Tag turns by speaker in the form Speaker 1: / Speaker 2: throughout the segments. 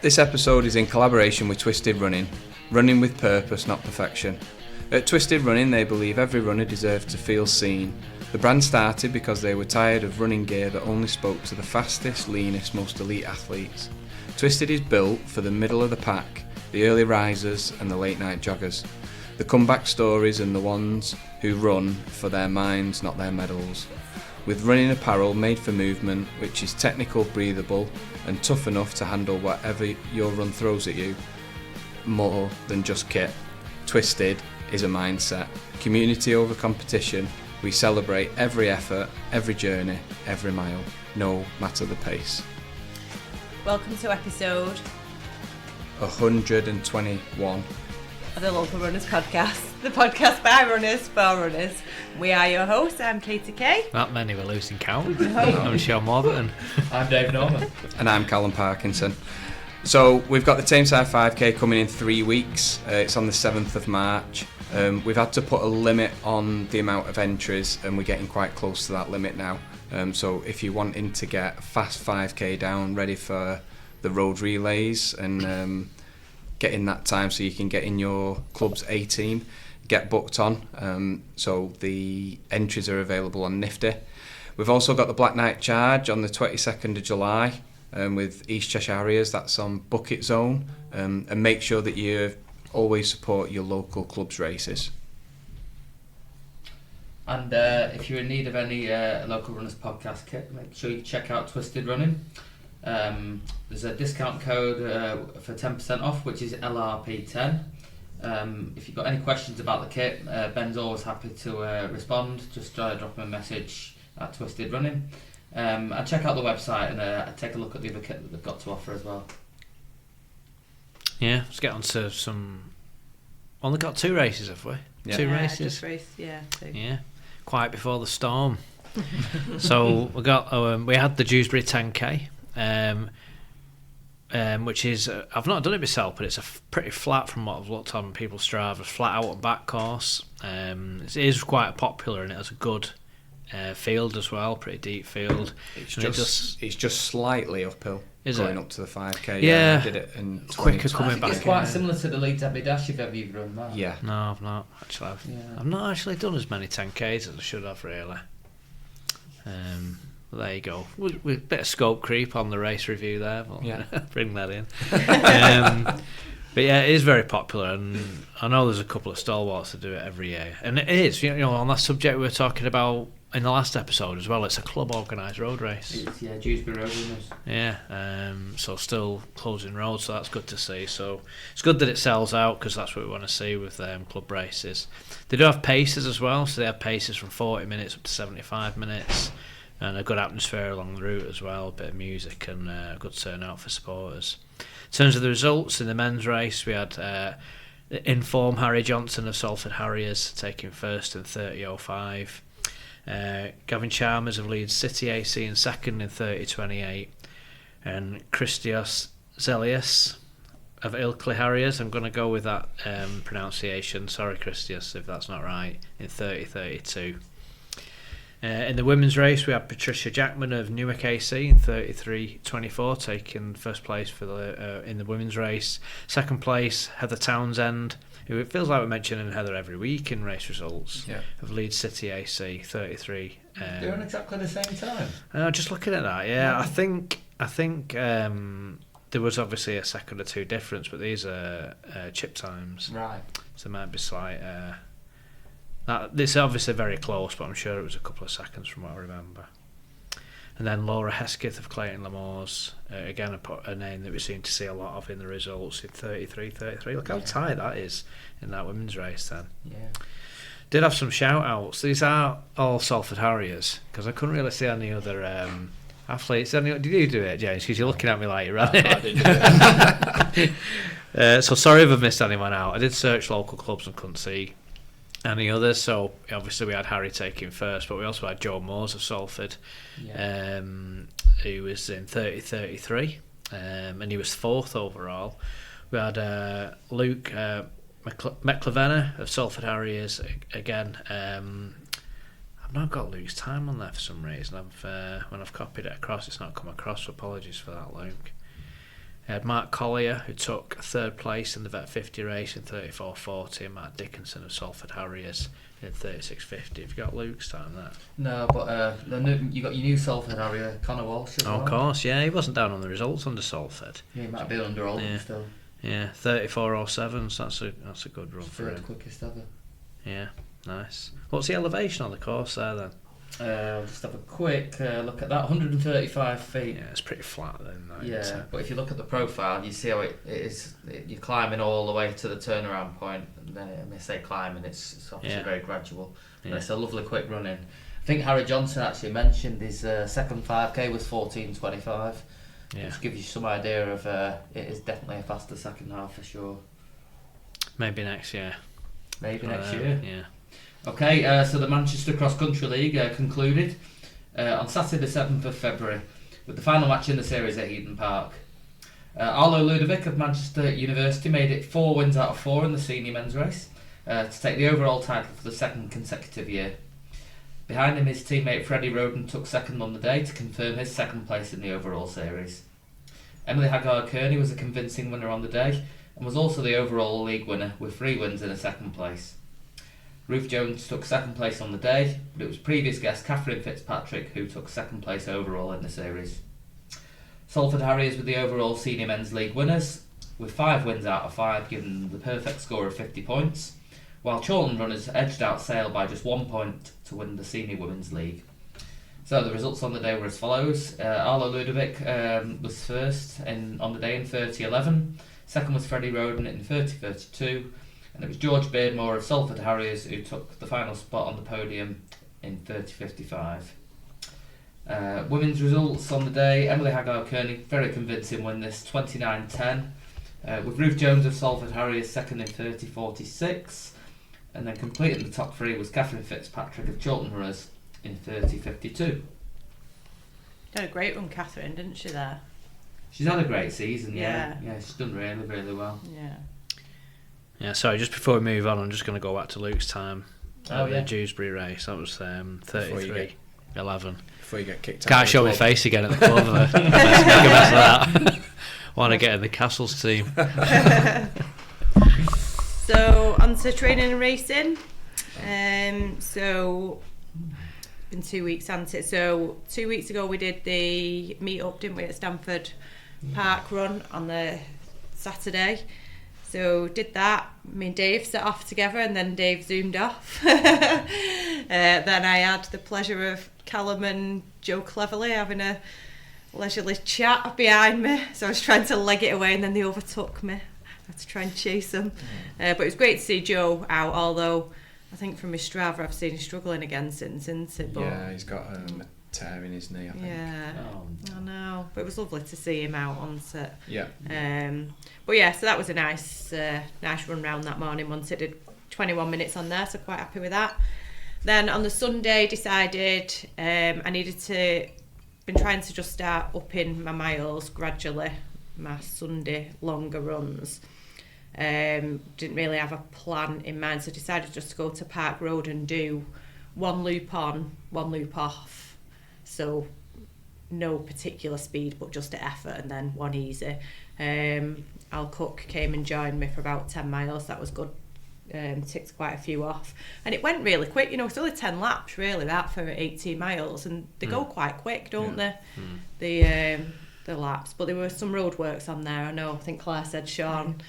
Speaker 1: This episode is in collaboration with Twisted Running, running with purpose, not perfection. At Twisted Running, they believe every runner deserves to feel seen. The brand started because they were tired of running gear that only spoke to the fastest, leanest, most elite athletes. Twisted is built for the middle of the pack, the early risers and the late night joggers. The comeback stories and the ones who run for their minds, not their medals. With running apparel made for movement, which is technical, breathable and tough enough to handle whatever your run throws at you, more than just kit. Twisted is a mindset. Community over competition. We celebrate every effort, every journey, every mile, no matter the pace.
Speaker 2: Welcome to episode
Speaker 1: 121
Speaker 2: of the Local Runners Podcast, the podcast by runners for runners. We are your hosts. I'm Katie Kay.
Speaker 3: Not many, we're losing count. I'm Sean Warburton.
Speaker 4: I'm Dave Norman.
Speaker 1: And I'm Callum Parkinson. So we've got the Tameside 5k coming in 3 weeks. It's on the 7th of March. We've had to put a limit on the amount of entries and we're getting quite close to that limit now. So if you're wanting to get a fast 5k down, ready for the road relays and get in that time so you can get in your club's A team, get booked on. So the entries are available on Nifty. We've also got the Black Night Charge on the 22nd of July with East Cheshire Harriers. That's on Bucket Zone. And make sure that you always support your local club's races.
Speaker 4: And if you're in need of any Local Runners podcast kit, make sure you check out Twisted Running. There's a discount code for 10% off, which is LRP10. If you've got any questions about the kit, Ben's always happy to respond. Just drop him a message at Twisted Running. And check out the website and take a look at the other kit that they've got to offer as well.
Speaker 3: Yeah, let's get on to some... Only got 2 races, have we?
Speaker 1: Yeah.
Speaker 3: 2 races?
Speaker 2: Just race, 2.
Speaker 3: Yeah, quiet before the storm. So we had the Dewsbury 10k, which is I've not done it myself, but it's pretty flat from what I've looked on people's Strava, a flat out and back course. It is quite popular and it has a good field as well, pretty deep field.
Speaker 1: It's just slightly uphill.
Speaker 3: Is
Speaker 1: going
Speaker 3: it?
Speaker 1: up to the 5k.
Speaker 3: Yeah,
Speaker 1: I did it in
Speaker 3: quicker coming back.
Speaker 4: It's quite similar to the Leeds Abbey Dash if ever you've run that.
Speaker 1: Yeah.
Speaker 3: No, I've not actually. I've not actually done as many 10k's as I should have really. But there you go. With a bit of scope creep on the race review there. But
Speaker 1: Yeah.
Speaker 3: Bring that in. But yeah, it is very popular, and I know there's a couple of stalwarts that do it every year. And it is, on that subject we were talking about in the last episode as well, it's a club organised road race.
Speaker 4: It's, Dewsbury Road Runners.
Speaker 3: Yeah, so still closing roads, so that's good to see. So it's good that it sells out, because that's what we want to see with club races. They do have paces as well, so they have paces from 40 minutes up to 75 minutes, and a good atmosphere along the route as well, a bit of music and a good turnout for supporters. In terms of the results in the men's race, we had in-form Harry Johnson of Salford Harriers taking first in 30.05. Gavin Chalmers of Leeds City AC in second in 30.28, and Christios Zelius of Ilkley Harriers, I'm going to go with that pronunciation, sorry Christios if that's not right, in 30.32. In the women's race, we had Patricia Jackman of Newark AC in 33.24, taking first place for in the women's race. Second place, Heather Townsend, who it feels like we're mentioning Heather every week in race results, of Leeds City AC, 33.
Speaker 4: They're on exactly the same time.
Speaker 3: Just looking at that, yeah, I think there was obviously a second or 2 difference, but these are chip times,
Speaker 4: Right.
Speaker 3: so there might be slight. It's obviously very close, but I'm sure it was a couple of seconds from what I remember. And then Laura Hesketh of Clayton Lamores, again a name that we seem to see a lot of in the results, in 33.33. Look how tight that is in that women's race then.
Speaker 4: Yeah.
Speaker 3: Did have some shout outs. These are all Salford Harriers, because I couldn't really see any other athletes. Did you do it, James? Because you're looking at me like you ran it.
Speaker 4: I did do it.
Speaker 3: So sorry if I missed anyone out. I did search local clubs and couldn't see any others, so obviously we had Harry taking first, but we also had Joe Moores of Salford, who was in 30.33, and he was 4th overall. We had Luke McLevena of Salford Harriers again. I've not got Luke's time on there for some reason. When I've copied it across, it's not come across, so apologies for that, Luke. We had Mark Collier, who took 3rd place in the Vet 50 race in 34.40, and Matt Dickinson of Salford Harriers in 36.50. Have you got Luke's time there?
Speaker 4: No, but you got your new Salford Harrier, Connor Walsh as well.
Speaker 3: Of course, yeah, he wasn't down on the results under Salford.
Speaker 4: Yeah, he might be under Oldham
Speaker 3: Yeah.
Speaker 4: still.
Speaker 3: Yeah, 34.07, so that's a good run for
Speaker 4: 3rd
Speaker 3: him.
Speaker 4: quickest ever.
Speaker 3: Yeah, nice. What's the elevation on the course there then?
Speaker 4: I'll just have a quick look at that. 135 feet.
Speaker 3: Yeah, it's pretty flat then. Though,
Speaker 4: Yeah,
Speaker 3: isn't it?
Speaker 4: but if you look at the profile, you see how it is. You're climbing all the way to the turnaround point. And then, I say climbing, it's obviously very gradual. But
Speaker 3: Yeah.
Speaker 4: it's a lovely quick run in. I think Harry Johnson actually mentioned his second 5k was 14.25.
Speaker 3: Yeah.
Speaker 4: Which gives you some idea of it is definitely a faster second half for sure.
Speaker 3: Maybe next year.
Speaker 4: Maybe next year.
Speaker 3: Yeah.
Speaker 4: Okay, so the Manchester Cross Country League concluded on Saturday the 7th of February with the final match in the series at Eden Park. Arlo Ludovic of Manchester University made it 4 wins out of 4 in the senior men's race to take the overall title for the 2nd consecutive year. Behind him, his teammate Freddie Roden took 2nd on the day to confirm his 2nd place in the overall series. Emily Haggard-Kearney was a convincing winner on the day and was also the overall league winner with 3 wins in a 2nd place. Ruth Jones took 2nd place on the day, but it was previous guest Catherine Fitzpatrick who took 2nd place overall in the series. Salford Harriers were the overall senior men's league winners, with 5 wins out of 5 giving them the perfect score of 50 points, while Chorlton Runners edged out Sale by just 1 point to win the senior women's league. So the results on the day were as follows. Arlo Ludovic was first on the day in 30.11, 2nd was Freddie Roden in 30.32, and it was George Beardmore of Salford Harriers who took the final spot on the podium in 30.55. Women's results on the day: Emily Haggard-Kearney, very convincing win this, 29.10, with Ruth Jones of Salford Harriers 2nd in 30.46, and then completing the top 3 was Catherine Fitzpatrick of Chorlton Runners in 30.52.
Speaker 2: Had a great run, Catherine, didn't she, there?
Speaker 4: She's had a great season,
Speaker 2: Yeah.
Speaker 4: yeah, she's done really, really well.
Speaker 2: Yeah.
Speaker 3: Yeah, sorry, just before we move on, I'm just going to go back to Luke's time.
Speaker 4: Oh,
Speaker 3: The
Speaker 4: yeah.
Speaker 3: Dewsbury race, that was 33.11.
Speaker 1: Before you get kicked out.
Speaker 3: Can't show my face again at the club. Let's make a mess of that. Want to get in the Castles team.
Speaker 2: So, on to training and racing. So, been 2 weeks, hasn't it? So, 2 weeks ago we did the meet up, didn't we, at Stamford Park run on the Saturday. So, did that. Me and Dave set off together, and then Dave zoomed off. Then I had the pleasure of Callum and Joe Cleverly having a leisurely chat behind me. So I was trying to leg it away, and then they overtook me. I had to try and chase them. But it was great to see Joe out, although I think from his Strava I've seen him struggling again since, isn't it? But
Speaker 1: Yeah, he's got a tear in his knee, I think.
Speaker 2: yeah,
Speaker 4: Oh.
Speaker 2: I know. But it was lovely to see him out on set.
Speaker 1: Yeah.
Speaker 2: But yeah, so that was a nice run round that morning once it did 21 minutes on there, so quite happy with that. Then on the Sunday decided I needed to, been trying to just start upping my miles gradually, my Sunday longer runs. Didn't really have a plan in mind, so decided just to go to Park Road and do 1 loop on, 1 loop off. So no particular speed, but just at effort, and then 1 easy. Al Cook came and joined me for about 10 miles. That was good. Ticked quite a few off, and it went really quick. You know, it's only 10 laps really, that for 18 miles, and they go quite quick, don't they? The laps. But there were some roadworks on there. I think Claire said Sean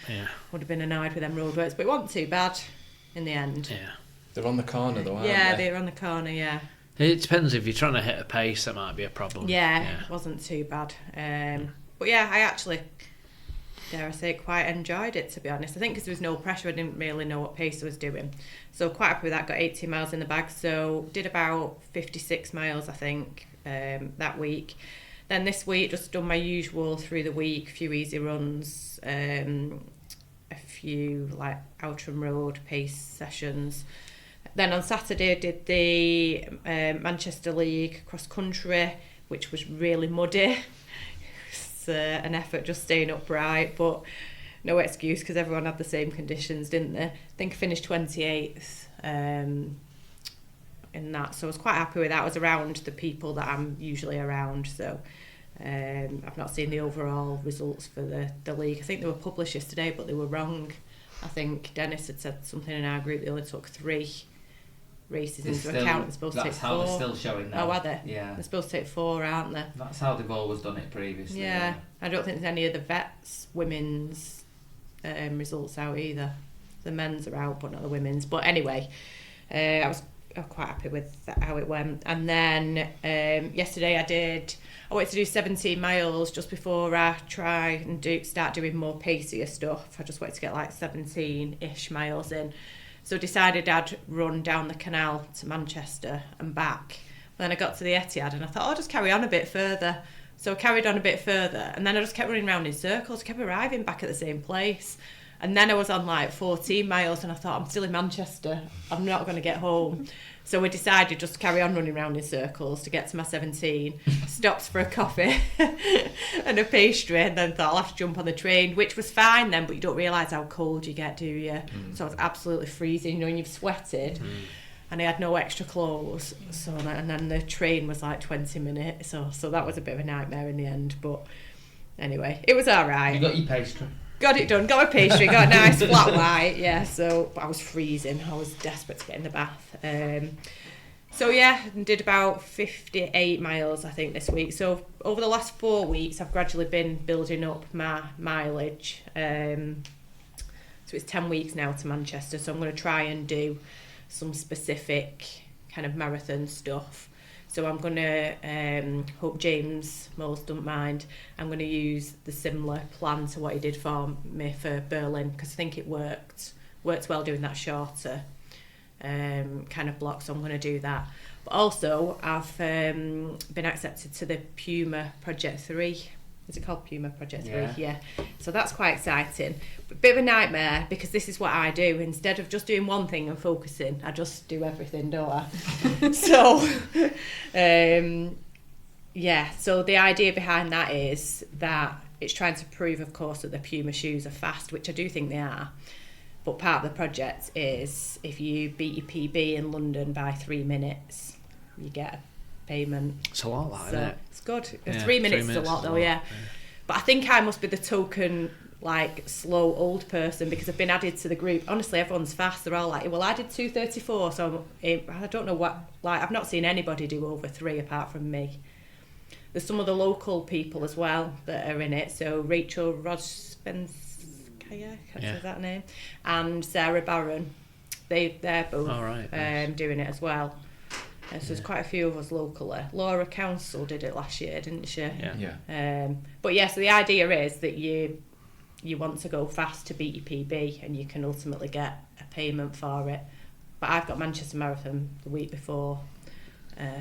Speaker 2: would have been annoyed with them roadworks, but it wasn't too bad in the end.
Speaker 3: Yeah.
Speaker 1: They're on the corner though, aren't
Speaker 2: Yeah,
Speaker 1: they?
Speaker 2: they were on the corner. Yeah.
Speaker 3: It depends if you're trying to hit a pace, that might be a problem.
Speaker 2: Yeah, it wasn't too bad. But yeah, I actually, dare I say, quite enjoyed it, to be honest. I think because there was no pressure, I didn't really know what pace I was doing. So quite happy with that, got 18 miles in the bag. So did about 56 miles, I think, that week. Then this week, just done my usual through the week, a few easy runs, a few like Outram Road pace sessions. Then on Saturday, did the Manchester League cross country, which was really muddy. It's an effort just staying upright, but no excuse because everyone had the same conditions, didn't they? I think I finished 28th in that, so I was quite happy with that. I was around the people that I'm usually around, so I've not seen the overall results for the league. I think they were published yesterday, but they were wrong. I think Dennis had said something in our group. They only took 3 races into account. They're supposed to take 4.
Speaker 4: That's how they're still showing now.
Speaker 2: Oh, are they?
Speaker 4: Yeah.
Speaker 2: They're supposed to take 4, aren't they?
Speaker 4: That's how they've always done it previously.
Speaker 2: Yeah. I don't think there's any of the vets women's results out either. The men's are out, but not the women's. But anyway, I was quite happy with how it went. And then yesterday I wanted to do 17 miles just before I try and start doing more pacier stuff. I just wanted to get like 17-ish miles in. So decided I'd run down the canal to Manchester and back. Then I got to the Etihad and I thought, I'll just carry on a bit further. So I carried on a bit further and then I just kept running around in circles, kept arriving back at the same place. And then I was on like 14 miles and I thought, I'm still in Manchester, I'm not going to get home. So we decided just to carry on running around in circles to get to my 17, stopped for a coffee and a pastry, and then thought I'll have to jump on the train, which was fine then, but you don't realise how cold you get, do you? So I was absolutely freezing, you know, when you've sweated. And I had no extra clothes, and then the train was like 20 minutes, so that was a bit of a nightmare in the end, but anyway, it was all right.
Speaker 4: You got your pastry?
Speaker 2: Got it done, got a pastry, got a nice flat white, yeah, so but I was freezing, I was desperate to get in the bath. So yeah, did about 58 miles I think this week. So over the last 4 weeks I've gradually been building up my mileage. So it's 10 weeks now to Manchester, so I'm going to try and do some specific kind of marathon stuff. So I'm going to, hope James Moles don't mind, I'm going to use the similar plan to what he did for me for Berlin, because I think it worked well doing that shorter kind of block, so I'm going to do that. But also I've been accepted to the Puma Project 3. Is it called Puma Project 3? Yeah. So that's quite exciting. But a bit of a nightmare, because this is what I do. Instead of just doing one thing and focusing, I just do everything, don't I? So, so the idea behind that is that it's trying to prove, of course, that the Puma shoes are fast, which I do think they are. But part of the project is if you beat your PB in London by 3 minutes, you get a payment.
Speaker 3: It's a lot,
Speaker 2: so
Speaker 3: isn't it?
Speaker 2: It's good.
Speaker 3: Yeah,
Speaker 2: 3 minutes is a lot, though, yeah. But I think I must be the token, like, slow old person, because I've been added to the group. Honestly, everyone's fast. They're all like, well, I did 2:34, so I don't know what, like, I've not seen anybody do over 3 apart from me. There's some of the local people as well that are in it. So Rachel Rodspence, can't say that name, and Sarah Barron, they're both doing it as well. So there's quite a few of us locally. Laura Council did it last year, didn't she?
Speaker 1: Yeah.
Speaker 2: But yeah, so the idea is that you want to go fast to beat your PB, and you can ultimately get a payment for it. But I've got Manchester Marathon the week before,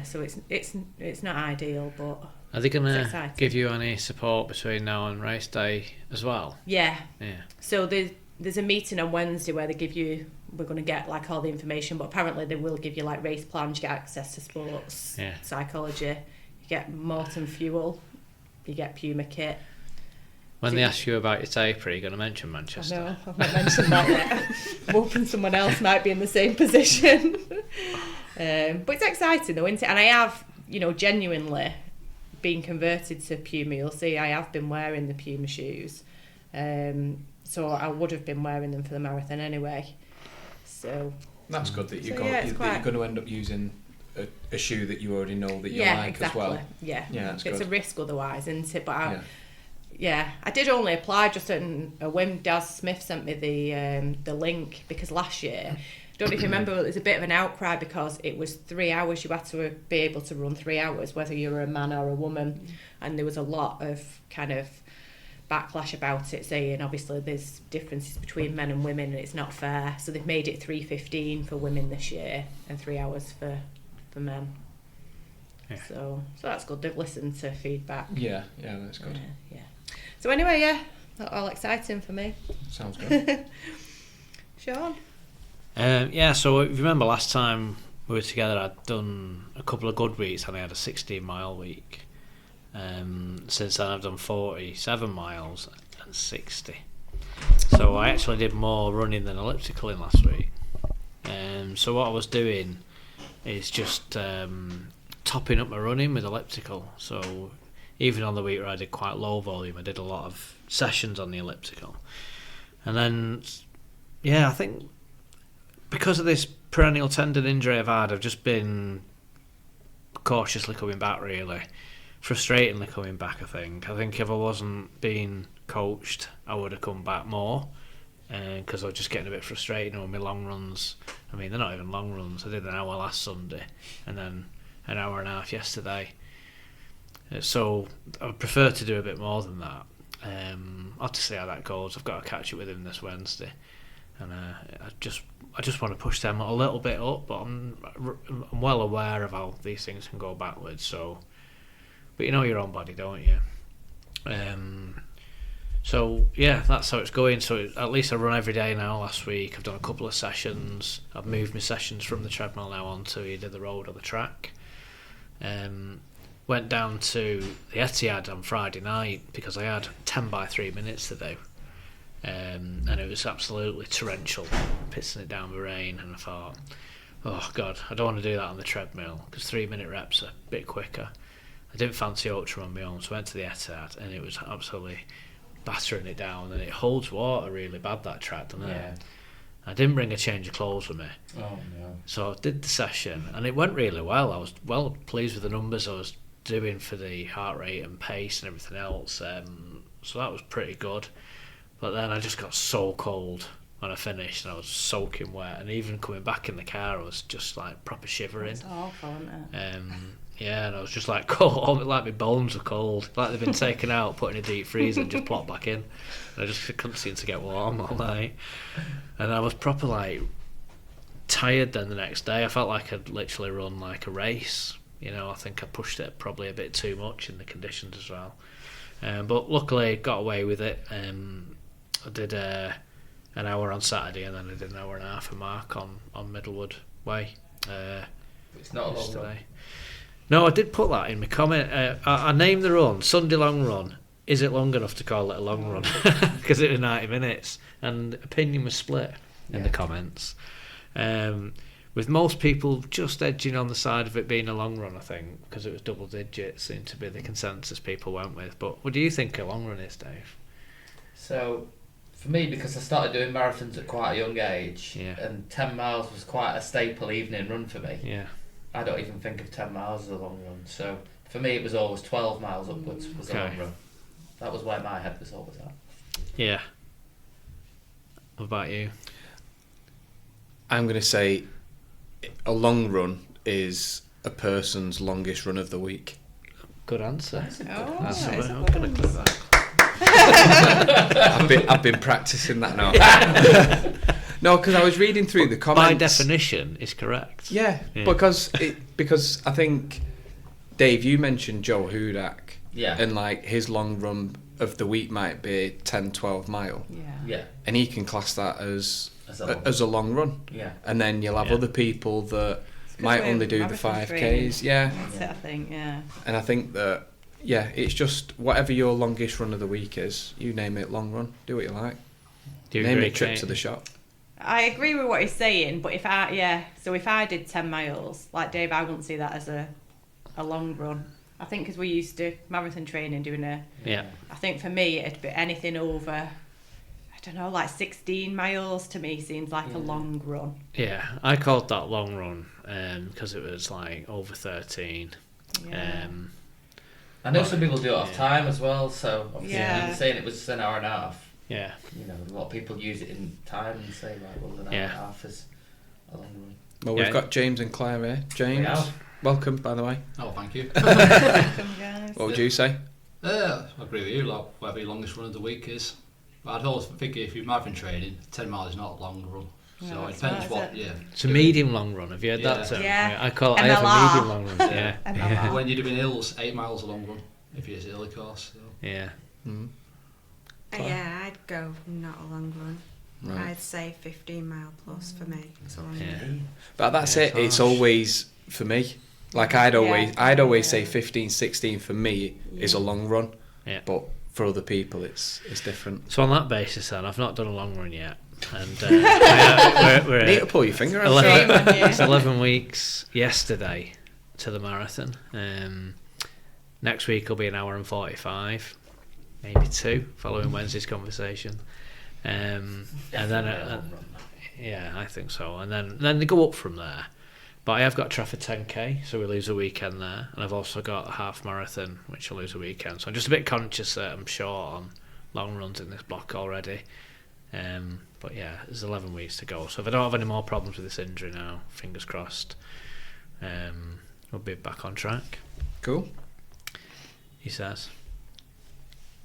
Speaker 2: so it's not ideal, but
Speaker 3: are they going to give you any support between now and race day as well?
Speaker 2: Yeah. So there's a meeting on Wednesday where we're going to get like all the information, but apparently they will give you like race plans, you get access to sports, psychology, you get Morton fuel, you get Puma kit.
Speaker 3: When they ask you about your taper, are you going to mention Manchester?
Speaker 2: No, I've not mentioned that yet. I'm hoping someone else might be in the same position. But it's exciting though, isn't it? And I have, genuinely been converted to Puma. You'll see I have been wearing the Puma shoes. So I would have been wearing them for the marathon anyway. So
Speaker 1: that's good that you're going to end up using a shoe that you already know that you like
Speaker 2: exactly.
Speaker 1: as well.
Speaker 2: Yeah,
Speaker 1: that's
Speaker 2: it's
Speaker 1: good.
Speaker 2: A risk otherwise, isn't it? But I did only apply just on a whim. Daz Smith sent me the link because last year, I don't know if you remember, it was a bit of an outcry because it was 3 hours. You had to be able to run 3 hours, whether you were a man or a woman, and there was a lot of kind of backlash about it, saying obviously there's differences between men and women and it's not fair, so they've made it 3:15 for women this year and 3 hours for men. So that's good. They've listened to feedback.
Speaker 1: Yeah, that's good.
Speaker 2: So anyway, that's all exciting for me.
Speaker 1: Sounds good.
Speaker 2: Sean?
Speaker 3: So if you remember last time we were together, I'd done a couple of good weeks and I had a 16-mile week. Since then I've done 47 miles and 60. So I actually did more running than elliptical in last week. So what I was doing is just topping up my running with elliptical. So even on the week where I did quite low volume, I did a lot of sessions on the elliptical. And then, I think because of this perennial tendon injury I've had, I've just been cautiously coming back, really. Frustratingly coming back, I think. I think if I wasn't being coached, I would have come back more. Because I was just getting a bit frustrated with my long runs. I mean, they're not even long runs. I did an hour last Sunday and then an hour and a half yesterday. So I would prefer to do a bit more than that. I'll have to see how that goes. I've got to catch up with him this Wednesday, and I just want to push them a little bit up. But I'm well aware of how these things can go backwards. So, but you know your own body, don't you? So that's how it's going. So at least I run every day now. Last week I've done a couple of sessions. I've moved my sessions from the treadmill now onto either the road or the track. Went down to the Etihad on Friday night because I had 10 by 3 minutes to do, and it was absolutely torrential, pissing it down with rain. And I thought, oh God, I don't want to do that on the treadmill because 3 minute reps are a bit quicker. I didn't fancy ultra on my own, so I went to the Etihad, and it was absolutely battering it down, and it holds water really bad, that track, doesn't it? I didn't bring a change of clothes with me.
Speaker 4: Oh no.
Speaker 3: So I did the session and it went really well. I was well pleased with the numbers I was doing for the heart rate and pace and everything else. So that was pretty good. But then I just got so cold when I finished, and I was soaking wet, and even coming back in the car I was just like proper shivering.
Speaker 2: It's awful, isn't it?
Speaker 3: And I was just like cold, like my bones were cold, like they've been taken out, put in a deep freezer and just plopped back in. And I just couldn't seem to get warm all night. And I was proper like tired then the next day. I felt like I'd literally run like a race. I think I pushed it probably a bit too much in the conditions as well. But luckily got away with it. I did an hour on Saturday, and then I did an hour and a half a mark on Middlewood Way.
Speaker 4: It's not a long run.
Speaker 3: No, I did put that in my comment. I named the run Sunday Long Run. Is it long enough to call it a long run? Because it was 90 minutes, and opinion was split in the comments. With most people just edging on the side of it being a long run, I think, because it was double digits, seemed to be the consensus people went with. But what do you think a long run is, Dave?
Speaker 4: So, for me, because I started doing marathons at quite a young age,
Speaker 3: Yeah.
Speaker 4: and 10 miles was quite a staple evening run for me.
Speaker 3: Yeah.
Speaker 4: I don't even think of 10 miles as a long run. So, for me, it was always 12 miles upwards was a long run. That was where my head was always at.
Speaker 3: Yeah. What about you?
Speaker 1: I'm going to say a long run is a person's longest run of the week.
Speaker 3: Good answer.
Speaker 2: That's a
Speaker 3: I'm
Speaker 2: good
Speaker 3: going to click that.
Speaker 1: I've been practicing that now. No, because I was reading through the comments.
Speaker 3: By definition, is correct.
Speaker 1: Yeah. because I think, Dave, you mentioned Joe Hudak.
Speaker 4: Yeah.
Speaker 1: And like his long run of the week might be 10, 12 mile.
Speaker 4: Yeah.
Speaker 1: And he can class that as a long run.
Speaker 4: Yeah.
Speaker 1: And then you'll have other people that might only do the 5Ks. Yeah.
Speaker 2: That's it, I think, yeah.
Speaker 1: And I think that, it's just whatever your longest run of the week is, you name it long run. Do what you like.
Speaker 3: Do you
Speaker 1: name
Speaker 3: agree,
Speaker 1: it trip
Speaker 3: Kate?
Speaker 1: to the shop.
Speaker 2: I agree with what he's saying, but if I did 10 miles, like Dave, I wouldn't see that as a long run. I think because we used to marathon training doing
Speaker 3: Yeah.
Speaker 2: I think for me it'd be anything over, I don't know, like 16 miles to me seems like a long run.
Speaker 3: Yeah, I called that long run because it was like over 13.
Speaker 2: Yeah.
Speaker 4: I know some people do it off time as well, so obviously you're saying it was an hour and a half.
Speaker 3: Yeah.
Speaker 4: A lot of people use it in time and say like, well, an hour and a half is a long run.
Speaker 1: Well, we've got James and Claire here. James, welcome, by the way.
Speaker 5: Oh, thank you.
Speaker 2: Welcome, guys.
Speaker 1: What would you say?
Speaker 5: I agree with you, like, whatever your longest run of the week is. But I'd always think if you're marathon training, 10 miles is not a long run. So
Speaker 2: No,
Speaker 5: it
Speaker 2: it's
Speaker 5: depends
Speaker 2: not,
Speaker 5: what,
Speaker 2: is it?
Speaker 3: It's a medium long run. Have you heard that term?
Speaker 2: Yeah.
Speaker 3: I have a
Speaker 2: MLR.
Speaker 3: medium long run. Yeah.
Speaker 2: MLR.
Speaker 5: When you're doing hills, 8 miles is a long run if you're a hilly course. So.
Speaker 3: Yeah.
Speaker 1: Mm.
Speaker 6: Yeah, I'd go not a long run.
Speaker 1: Right.
Speaker 6: I'd say 15 mile plus for me. It's a long
Speaker 3: Yeah.
Speaker 6: run.
Speaker 1: But that's
Speaker 3: Yeah,
Speaker 1: it. It's
Speaker 3: harsh.
Speaker 1: always for me. Like I'd always say 15, 16 for me is a long run.
Speaker 3: Yeah.
Speaker 1: But for other people, it's different.
Speaker 3: So on that basis, then I've not done a long run yet, and we're
Speaker 1: Need to pull your finger out.
Speaker 3: 11,
Speaker 2: Shame on you.
Speaker 3: it's 11 weeks yesterday to the marathon. Next week will be an hour and 45, maybe 2, following Wednesday's conversation. And then, yeah, I think so. And then they go up from there. But I have got Trafford 10k, so we lose a weekend there. And I've also got a half marathon, which I'll lose a weekend. So I'm just a bit conscious that I'm short on long runs in this block already. But yeah, there's 11 weeks to go. So if I don't have any more problems with this injury now, fingers crossed, we'll be back on track.
Speaker 1: Cool.
Speaker 3: He says.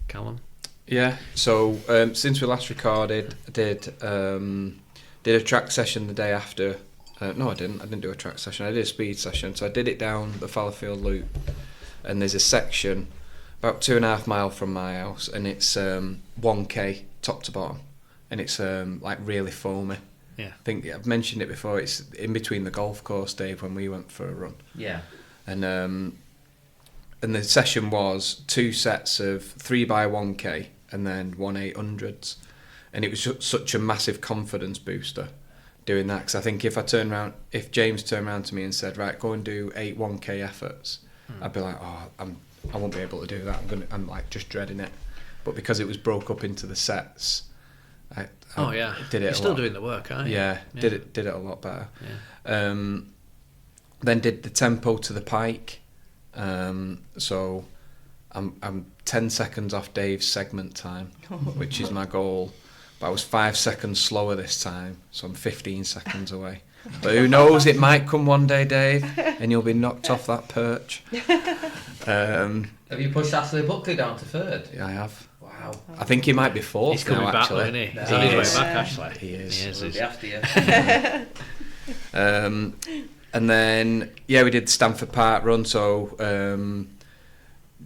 Speaker 3: Callum?
Speaker 1: Yeah, so since we last recorded, I did a track session the day after. No, I didn't do a track session. I did a speed session. So I did it down the Fallowfield Loop, and there's a section about 2.5 miles from my house, and it's 1k top to bottom, and it's like really foamy.
Speaker 3: Yeah.
Speaker 1: I think I've mentioned it before. It's in between the golf course, Dave, when we went for a run.
Speaker 4: Yeah.
Speaker 1: And the session was 2 sets of 3x1k and then 1/800s, and it was such a massive confidence booster doing that, because I think if James turned around to me and said, right, go and do 8 1k efforts, I'd be like, I won't be able to do that. I'm like just dreading it. But because it was broke up into the sets, I did it.
Speaker 3: You're still doing the work, aren't you?
Speaker 1: Yeah, did it a lot better. Yeah. Then did the tempo to the pike. So I'm 10 seconds off Dave's segment time, which is my goal. But I was 5 seconds slower this time, so I'm 15 seconds away. But who knows, it might come one day, Dave, and you'll be knocked off that perch.
Speaker 4: Have you pushed Ashley Buckley down to 3rd?
Speaker 1: Yeah, I have.
Speaker 4: Wow.
Speaker 1: I think he might be 4th.
Speaker 3: He's coming
Speaker 1: now,
Speaker 3: back,
Speaker 1: actually.
Speaker 3: isn't he? He's on his way back, Ashley.
Speaker 1: He is.
Speaker 4: We'll be after you.
Speaker 1: And then, yeah, we did Stamford Park run, so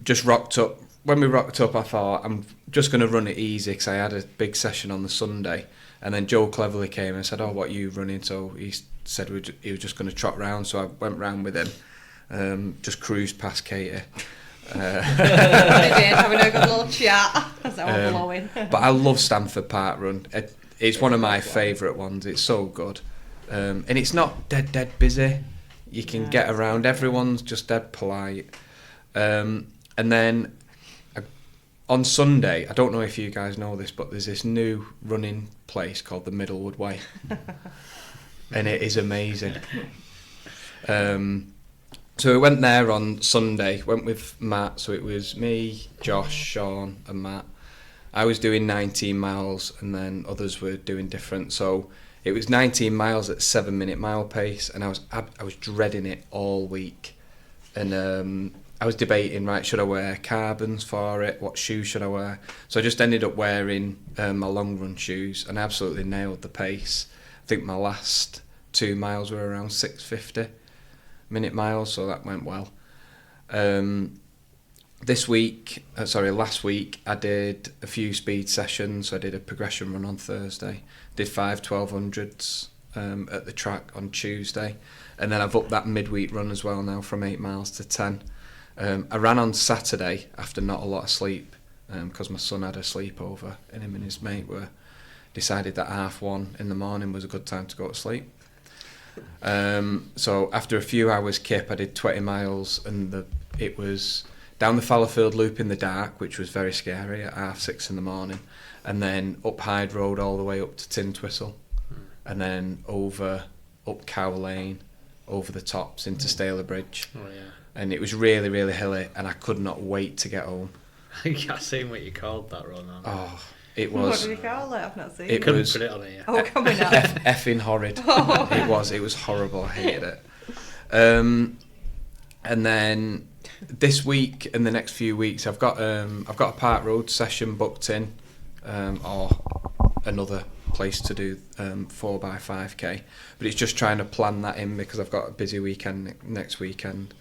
Speaker 1: just rocked up. When we rocked up, I thought, I'm just going to run it easy, because I had a big session on the Sunday. And then Joe Cleverly came and said, oh, what are you running? So he said he was just going to trot round, so I went round with him, just cruised past Katie.
Speaker 2: I did, having a good little chat as I was blowing.
Speaker 1: But I love Stamford Park Run. It's one of my favourite ones. It's so good. And it's not dead busy. You can get around. Everyone's just dead polite. And then on Sunday, I don't know if you guys know this, but there's this new running place called the Middlewood Way. And it is amazing. So we went there on Sunday, went with Matt, so it was me, Josh, Sean and Matt. I was doing 19 miles and then others were doing different. So it was 19 miles at 7-minute mile pace, and I was dreading it all week. And I was debating, right, should I wear carbons for it? What shoes should I wear? So I just ended up wearing my long run shoes and absolutely nailed the pace. I think my last 2 miles were around 6:50 minute miles, so that went well. Last week I did a few speed sessions. I did a progression run on Thursday, did 5 1200s at the track on Tuesday, and then I've upped that midweek run as well now from 8 miles to 10. I ran on Saturday after not a lot of sleep, because my son had a sleepover and him and his mate were decided that 1:30 in the morning was a good time to go to sleep. So after a few hours kip, I did 20 miles, and it was down the Fallowfield Loop in the dark, which was very scary at 6:30 in the morning, and then up Hyde Road all the way up to Tintwistle, and then up Cow Lane, over the tops into Staler Bridge.
Speaker 3: Oh yeah.
Speaker 1: And it was really, really hilly, and I could not wait to get home.
Speaker 3: I've seen what you called that run on.
Speaker 1: Oh, it was.
Speaker 6: What did you call it? I've not seen
Speaker 1: It
Speaker 6: it.
Speaker 3: Couldn't
Speaker 1: was
Speaker 3: put it on here.
Speaker 6: Oh, coming up.
Speaker 1: effing horrid. It was horrible. I hated it. And then this week and the next few weeks, I've got a Park Road session booked in, or another place to do 4x5k, but it's just trying to plan that in because I've got a busy weekend next weekend.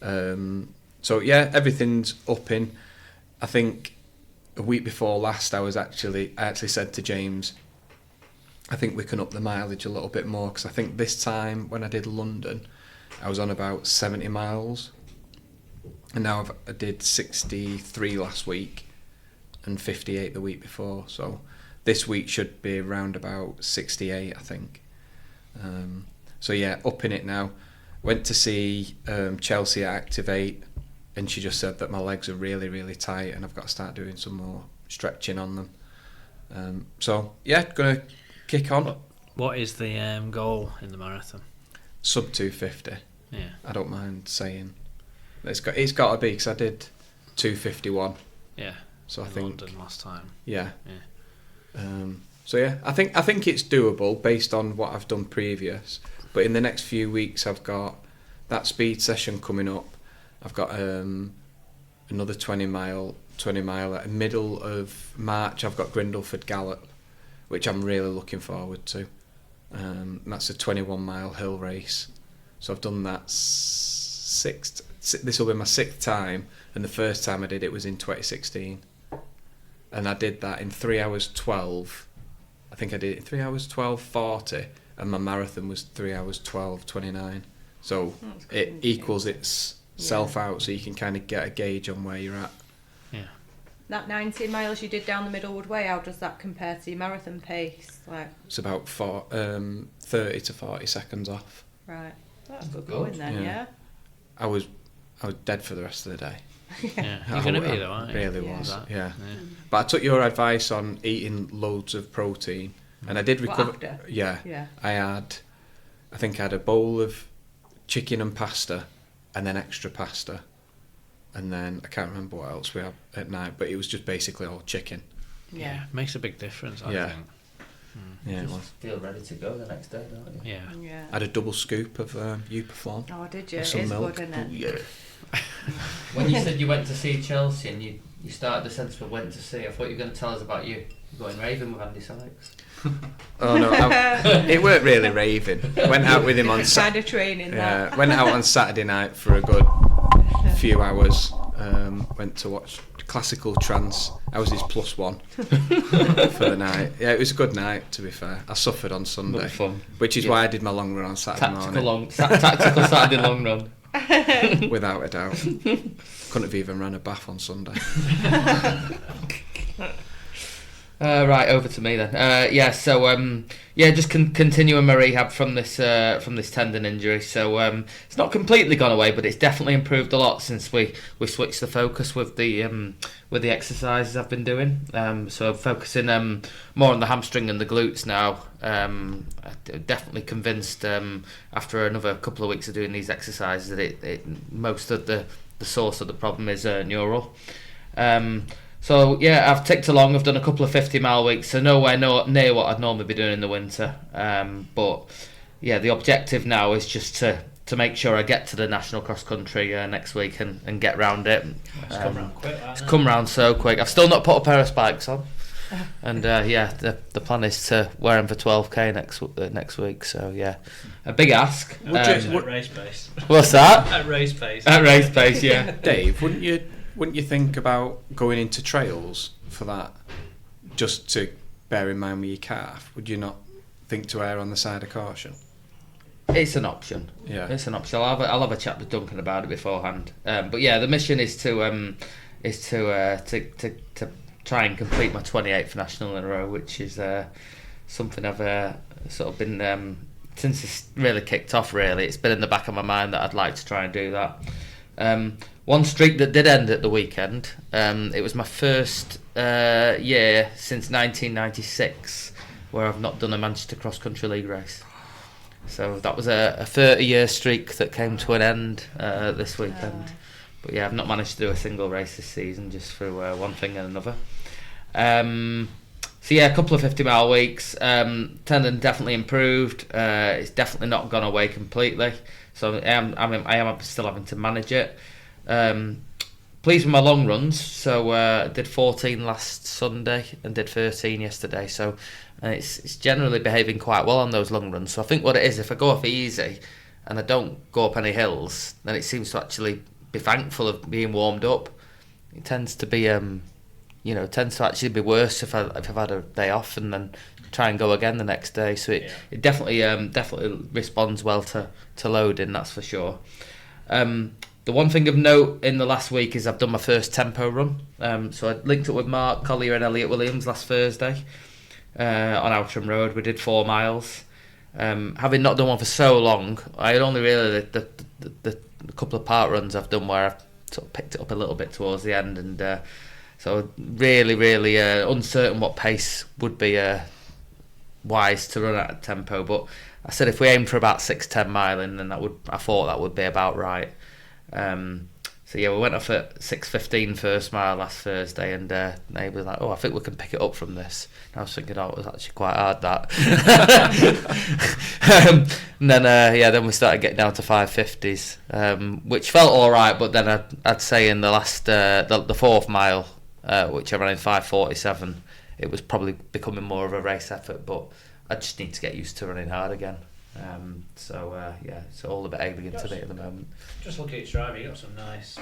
Speaker 1: So yeah, everything's up in. I think a week before last, I actually said to James, I think we can up the mileage a little bit more, because I think this time when I did London, I was on about 70 miles, and now I did 63 last week and 58 the week before, so this week should be around about 68, I think. So yeah, up in it now. Went to see Chelsea at Activate and she just said that my legs are really, really tight and I've got to start doing some more stretching on them. So yeah, gonna kick on.
Speaker 3: What is the goal in the marathon?
Speaker 1: Sub 250.
Speaker 3: Yeah.
Speaker 1: I don't mind saying. It's got to be, because I did 251.
Speaker 3: Yeah.
Speaker 1: So I
Speaker 3: in
Speaker 1: think
Speaker 3: London last time.
Speaker 1: Yeah.
Speaker 3: Yeah.
Speaker 1: So yeah, I think it's doable based on what I've done previous. But in the next few weeks, I've got that speed session coming up. I've got another 20 mile at the middle of March. I've got Grindleford Gallop, which I'm really looking forward to. That's a 21 mile hill race. So I've done that this will be my 6th time, and the first time I did it was in 2016. And I did that in 3 hours 12. I think I did it in 3 hours 12:40, and my marathon was 3 hours 12:29. So it equals itself out, so you can kind of get a gauge on where you're at.
Speaker 3: Yeah.
Speaker 2: That 19 miles you did down the Middlewood Way, how does that compare to your marathon pace? Like,
Speaker 1: It's about 30 to 40 seconds off.
Speaker 2: right, that's good
Speaker 4: Good.
Speaker 2: going then,
Speaker 1: Yeah.
Speaker 2: yeah.
Speaker 1: I was dead for the rest of the day.
Speaker 3: Yeah. You're going to be though, aren't you?
Speaker 1: Really
Speaker 2: Yeah.
Speaker 1: was,
Speaker 3: That.
Speaker 1: yeah. But I took your advice on eating loads of protein, and I did
Speaker 2: What,
Speaker 1: recover.
Speaker 2: after?
Speaker 1: Yeah,
Speaker 2: Yeah.
Speaker 1: I think I had a bowl of chicken and pasta, and then extra pasta, and then I can't remember what else we had at night, but it was just basically all chicken.
Speaker 2: Yeah.
Speaker 3: Makes a big difference, I
Speaker 1: Yeah.
Speaker 3: think.
Speaker 1: Yeah, it
Speaker 4: Just
Speaker 1: was.
Speaker 4: feel ready to go the next day, don't you?
Speaker 3: Yeah.
Speaker 2: Yeah.
Speaker 1: I had a double scoop of Uperform.
Speaker 2: Oh, did you?
Speaker 1: with
Speaker 2: It
Speaker 1: some
Speaker 2: is
Speaker 1: milk.
Speaker 2: good, isn't it?
Speaker 1: Ooh, yeah.
Speaker 4: When you said you went to see Chelsea and you started the sentence of went to see, I thought you were going to tell us about you going raving with Andy Sykes.
Speaker 1: Oh no, it weren't really raving. Went out with him on
Speaker 2: Kind of training that.
Speaker 1: went out on Saturday night for a good few hours. Went to watch classical trance. I was his +1 for the night. Yeah, it was a good night, to be fair. I suffered on Sunday,
Speaker 4: Good fun.
Speaker 1: which is
Speaker 4: Yeah.
Speaker 1: why I did my long run on Saturday morning,
Speaker 4: Tactical Saturday long run.
Speaker 1: without a doubt. Couldn't have even run a bath on Sunday.
Speaker 4: Right, over to me then. Just continuing my rehab from this tendon injury. So it's not completely gone away, but it's definitely improved a lot since we switched the focus with the exercises I've been doing. So focusing more on the hamstring and the glutes now. I'm definitely convinced after another couple of weeks of doing these exercises that most of the source of the problem is neural. So yeah, I've ticked along. I've done a couple of 50-mile weeks, so nowhere near what I'd normally be doing in the winter. But yeah, the objective now is just to make sure I get to the national cross country next week and get round it.
Speaker 3: It's come round quick,
Speaker 4: It's come round so quick. I've still not put a pair of spikes on, and the plan is to wear them for 12k next week. So yeah, a big ask.
Speaker 3: At race pace.
Speaker 4: What's that?
Speaker 3: At race pace.
Speaker 4: At race pace, yeah.
Speaker 1: Dave, wouldn't you think about going into trails for that, just to bear in mind with your calf? Would you not think to err on the side of caution?
Speaker 4: It's an option.
Speaker 1: Yeah.
Speaker 4: It's an option. I'll have a chat with Duncan about it beforehand. But yeah, the mission is to try and complete my 28th national in a row, which is something I've sort of been since it's really kicked off. Really, it's been in the back of my mind that I'd like to try and do that. One streak that did end at the weekend. It was my first year since 1996 where I've not done a Manchester Cross Country League race. So that was a 30-year streak that came to an end this weekend. But yeah, I've not managed to do a single race this season, just through one thing and another. So yeah, a couple of 50-mile weeks. Tendon definitely improved. It's definitely not gone away completely. So I am still having to manage it. Pleased with my long runs. So did 14 last Sunday and did 13 yesterday. So it's generally behaving quite well on those long runs. So I think what it is, if I go off easy and I don't go up any hills, then it seems to actually be thankful of being warmed up. It tends to be tends to actually be worse if I've had a day off and then try and go again the next day. So it definitely responds well to loading, that's for sure. The one thing of note in the last week is I've done my first tempo run. So I linked up with Mark Collier and Elliot Williams last Thursday on Outram Road. We did 4 miles. Having not done one for so long, I had only really the couple of part runs I've done where I've sort of picked it up a little bit towards the end, and so really uncertain what pace would be wise to run at a tempo. But I said if we aimed for about 6:10 miling, then I thought that would be about right. So yeah, we went off at 6:15 first mile last Thursday, and they were like, "Oh, I think we can pick it up from this." And I was thinking, "Oh, it was actually quite hard that." And then then we started getting down to 5:50s, which felt all right. But then I'd say in the last the fourth mile, which I ran in 5:47, it was probably becoming more of a race effort. But I just need to get used to running hard again. So it's all a bit alien to me at the moment.
Speaker 3: Just look at its driving, you got some nice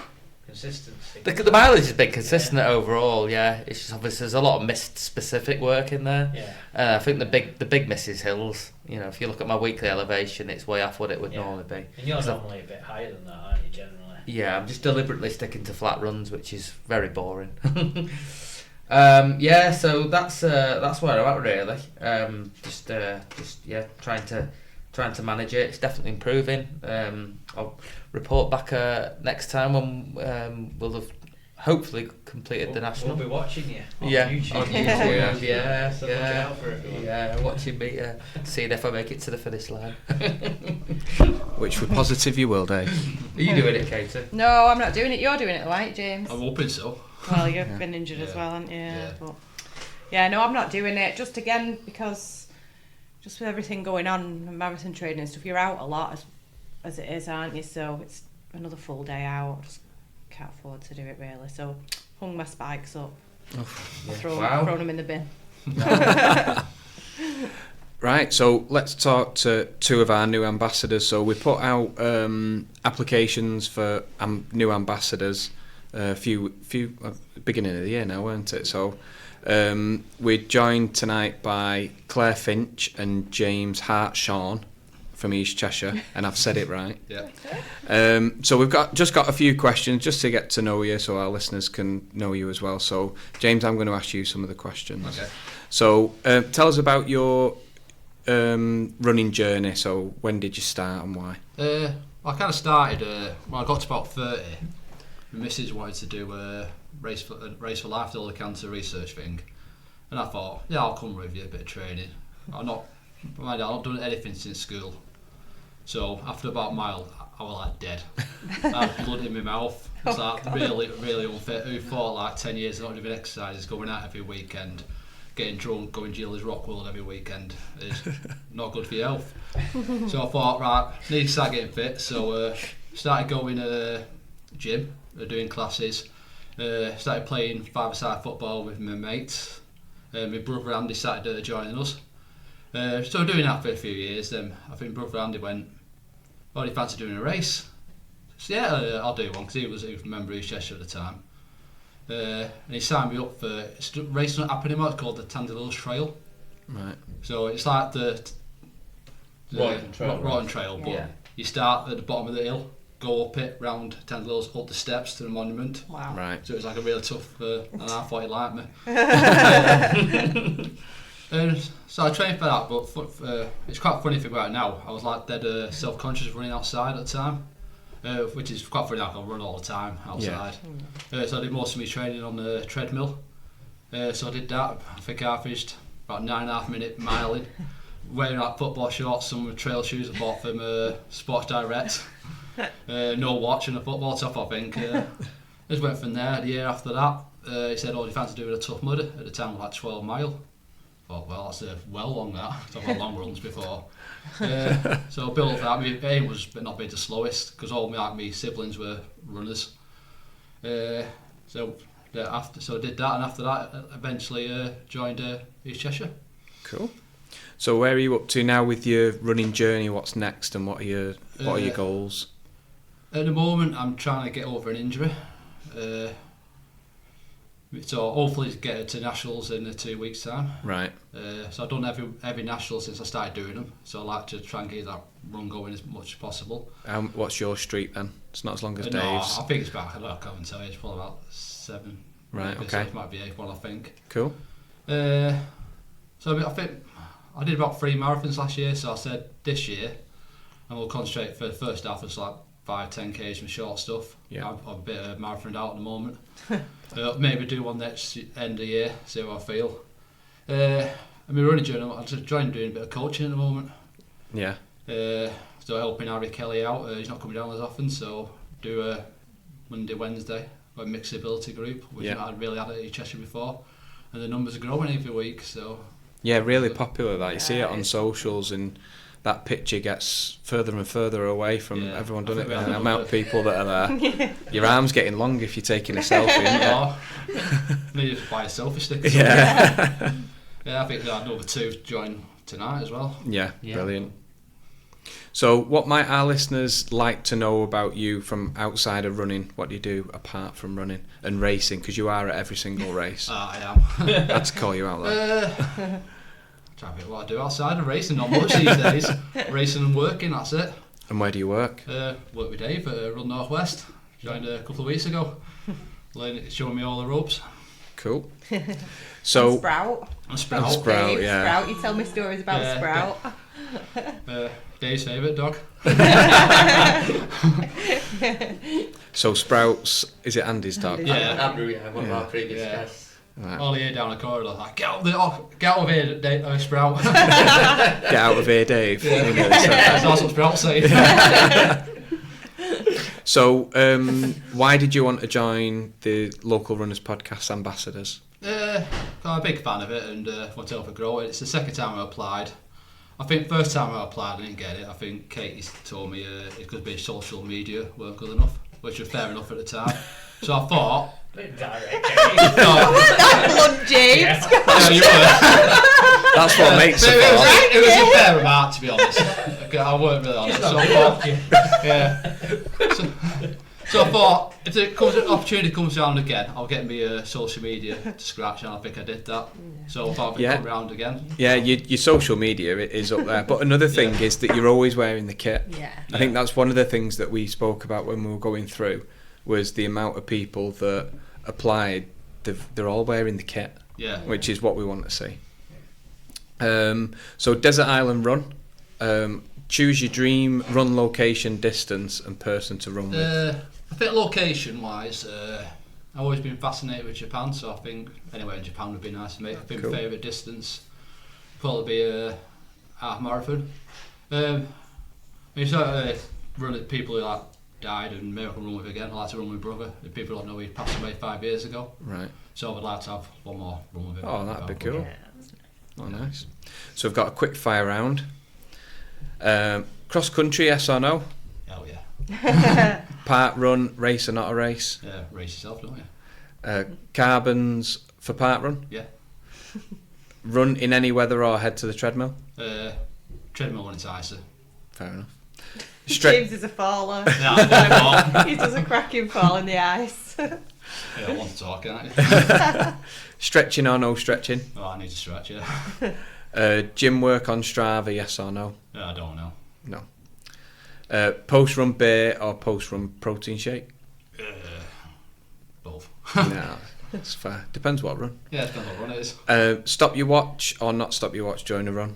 Speaker 3: consistency.
Speaker 4: The mileage has been consistent overall. Yeah, it's just obviously there's a lot of missed specific work in there.
Speaker 3: Yeah.
Speaker 4: I think the big miss is hills. You know, if you look at my weekly elevation, it's way off what it would normally be.
Speaker 3: And you're normally a bit higher than that, aren't you, generally?
Speaker 4: Yeah, I'm just deliberately sticking to flat runs, which is very boring. So that's where I'm at really. Trying to manage it. It's definitely improving. I'll report back next time when we'll have hopefully completed the national.
Speaker 3: We'll be watching you on
Speaker 4: YouTube.
Speaker 3: On
Speaker 4: YouTube.
Speaker 3: So look out for everyone.
Speaker 4: Yeah, watching me, seeing if I make it to the finish line.
Speaker 1: Which we're positive you will, Dave.
Speaker 4: Are you doing it, Katie?
Speaker 2: No, I'm not doing it. You're doing it, right, James?
Speaker 5: I'm hoping so.
Speaker 2: Well, you've been injured as well, haven't you?
Speaker 5: Yeah.
Speaker 2: But no, I'm not doing it. Just again because just with everything going on, marathon training and stuff, you're out a lot as it is, aren't you? So it's another full day out. Just can't afford to do it really. So hung my spikes up, thrown them in the bin.
Speaker 1: Right, so let's talk to two of our new ambassadors. So we put out applications for new ambassadors beginning of the year now, weren't it? So we're joined tonight by Clare Finch and James Hartshorne from East Cheshire, and I've said it right.
Speaker 5: Yeah.
Speaker 1: So we've got a few questions just to get to know you, so our listeners can know you as well. So James, I'm going to ask you some of the questions.
Speaker 5: Okay.
Speaker 1: So tell us about your running journey. So when did you start and why?
Speaker 5: I kind of started when I got to about 30. My missus wanted to do a race for life, the all the cancer research thing, and I thought, yeah, I'll come with you, a bit of training. I've not done anything since school, so after about a mile, I was like dead. I had blood in my mouth. It's like really unfit. Who thought like 10 years not doing exercises, going out every weekend, getting drunk, going to Gilles Rock World every weekend is not good for your health. So I thought, right, need to start getting fit. So started going to gym, doing classes. Started playing five-a-side football with my mates. My brother Andy started joining us. So doing that for a few years. Then I think brother Andy went, "Oh, do you fancy doing a race?" So yeah, I'll do one, because he was a member of East Cheshire at the time. And he signed me up for a race not happening anymore. It's called the Tandalills Trail.
Speaker 1: Right.
Speaker 5: So it's like the Rotten Trail, but you start at the bottom of the hill, go up it, round Tandalills, up the steps to the monument.
Speaker 2: Wow.
Speaker 1: Right.
Speaker 5: So it was like a really tough, and I thought he liked me. So I trained for that, but it's quite funny if you go out now. I was like dead self-conscious running outside at the time, which is quite funny. I can run all the time outside. Yeah. So I did most of my training on the treadmill. So I did that. I think I finished about 9.5 minute miling, wearing like football shorts, some trail shoes I bought from Sports Direct. No watch and a football top, I think. Just went from there. The year after that, he said, "Oh, do you fancy doing a tough mudder?" At the time, like 12 mile. Oh, well, that's well long that. I've had long runs before. So I built up that. My aim was not being the slowest, because all my siblings were runners. So I did that, and after that, eventually joined East Cheshire.
Speaker 1: Cool. So where are you up to now with your running journey? What's next, and what are your goals?
Speaker 5: At the moment, I'm trying to get over an injury. So hopefully get to nationals in 2 weeks' time.
Speaker 1: Right.
Speaker 5: So I've done every national since I started doing them. So I like to try and get that run going as much as possible.
Speaker 1: What's your streak then? It's not as long as Dave's.
Speaker 5: No, I think it's about, I can't even tell you, it's probably about 7.
Speaker 1: Right, okay.
Speaker 5: So it might be 8th one, I think.
Speaker 1: Cool.
Speaker 5: So I think I did about 3 marathons last year, so I said this year I will concentrate for the first half, it's like 5-10Ks and short stuff.
Speaker 1: Yeah.
Speaker 5: I'm a bit of marathon out at the moment. Maybe do one next end of the year, see how I feel. I mean, running journey, I'm just trying doing a bit of coaching at the moment.
Speaker 1: Yeah.
Speaker 5: So helping Harry Kelly out. He's not coming down as often, so do a Monday, Wednesday, a mixed ability group, which I'd really had at Cheshire before. And the numbers are growing every week, so...
Speaker 1: Yeah, really popular that. You see it on socials, and that picture gets further and further away from everyone doing it. The amount of people that are there. Your arm's getting long if you're taking a selfie, isn't it?
Speaker 5: Need to buy a selfie stick.
Speaker 1: Yeah.
Speaker 5: Yeah, I think another 2 join tonight as well.
Speaker 1: Yeah, brilliant. So what might our listeners like to know about you from outside of running? What do you do apart from running and racing? Because you are at every single race.
Speaker 5: I am.
Speaker 1: I had to call you out there.
Speaker 5: Trying to think what I do outside of racing. Not much these days. Racing and working, that's it.
Speaker 1: And where do you work?
Speaker 5: Work with Dave at Run Northwest. Joined a couple of weeks ago. Showing me all the ropes.
Speaker 1: Cool. So
Speaker 2: Sprout.
Speaker 5: Sprout.
Speaker 2: Dave,
Speaker 1: yeah.
Speaker 2: Sprout. You tell me stories about Sprout.
Speaker 5: Dave's favourite dog.
Speaker 1: So Sprouts, is it Andy's dog?
Speaker 5: Yeah.
Speaker 4: One of our previous guests.
Speaker 1: Right.
Speaker 5: All the way down the corridor, like, get out of here, Dave, Sprout.
Speaker 1: Get out of here, Dave.
Speaker 5: That's what Sprout say.
Speaker 1: So, why did you want to join the Local Runners Podcast Ambassadors?
Speaker 5: I'm a big fan of it and want to help it grow. It's the second time I applied. I think first time I applied I didn't get it. I think Katie told me it could be social media weren't good enough, which was fair enough at the time. So I thought...
Speaker 2: Blunt, James.
Speaker 5: Yeah, you were.
Speaker 1: That's what makes it fun.
Speaker 5: It was a fair remark, to be honest. I weren't really honest. So I thought, so I thought, if an opportunity comes around again, I'll get me social media to scratch, and I think I did that. So I thought it'd come around again.
Speaker 1: Yeah, your social media is up there. But another thing is that you're always wearing the kit.
Speaker 2: Yeah.
Speaker 1: I think that's one of the things that we spoke about when we were going through, was the amount of people that applied. They're all wearing the kit, which is what we want to see. So Desert Island Run. Choose your dream run location, distance, and person to run with.
Speaker 5: I think location-wise, I've always been fascinated with Japan, so I think anywhere in Japan would be nice to me. I think my favourite distance probably be a half marathon. Run at people who died and maybe I can run with again. I like to run with my brother. If people don't know, he passed away 5 years ago. Right. So I would like to have one more run with him.
Speaker 1: Oh, that'd be cool. Yeah, oh, nice. So we've got a quick fire round. Cross country, yes or no?
Speaker 5: Hell yeah.
Speaker 1: Park run, race or not a race?
Speaker 5: Yeah, race yourself, don't you?
Speaker 1: Carbons for park run?
Speaker 5: Yeah.
Speaker 1: Run in any weather or head to the treadmill?
Speaker 5: Treadmill when it's icy.
Speaker 1: Fair enough.
Speaker 2: James is a faller. He does a cracking fall in the ice.
Speaker 5: Yeah, I want to talk, can't you?
Speaker 1: Stretching or no stretching?
Speaker 5: Oh, I need to stretch, yeah.
Speaker 1: Gym work on Strava, yes or no?
Speaker 5: I don't know.
Speaker 1: No. Post-run beer or post-run protein shake?
Speaker 5: Both.
Speaker 1: No, that's fair. Depends what run.
Speaker 5: Yeah, depends what run it is.
Speaker 1: Stop your watch or not stop your watch during a run?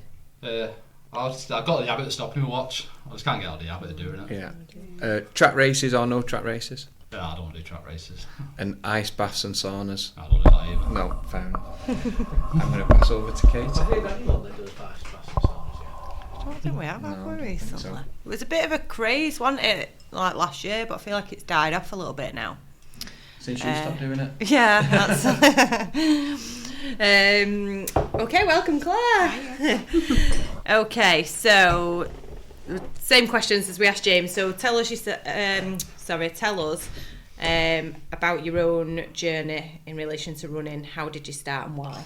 Speaker 5: I've got the habit of stopping my watch. I just can't get out of the habit of doing it.
Speaker 1: Yeah. Track races or no track races?
Speaker 5: Yeah, I don't want to do track races.
Speaker 1: And ice baths and saunas?
Speaker 5: I don't do that either.
Speaker 1: No, fair enough. I'm going to pass over to Kate.
Speaker 3: Have you got anyone that does ice baths and saunas yet?
Speaker 2: I don't think we have we recently? So. It was a bit of a craze, wasn't it, like last year, but I feel like it's died off a little bit now.
Speaker 1: Since you stopped doing it?
Speaker 2: Yeah, that's... okay, welcome Claire. Okay, so same questions as we asked James. So tell us about your own journey in relation to running. How did you start and why?